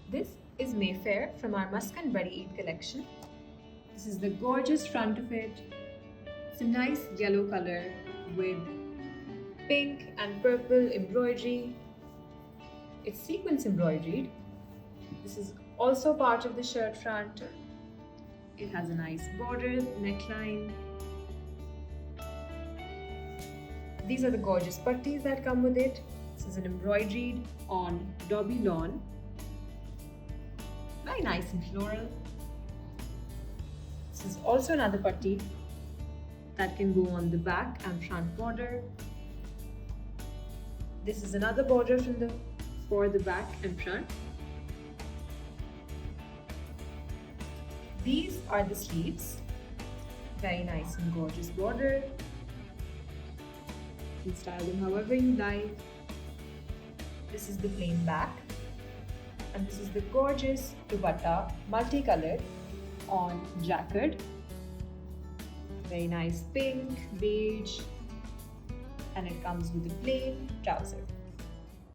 This is Mayfair from our Maskan Bari Eid collection. This is the gorgeous front of it. It's a nice yellow color with pink and purple embroidery. It's sequins embroidered. This is also part of the shirt front. It has a nice border, neckline. These are the gorgeous putties that come with it. This is an embroidered on dobby lawn. Very nice and floral. This is also another putty that can go on the back and front border. This is another border for the back and front. These are the sleeves. Very nice and gorgeous border. You can style them however you like. This is the plain back. And this is the gorgeous dupatta, multicolored on jacquared. Very nice pink, beige, and it comes with a plain trouser.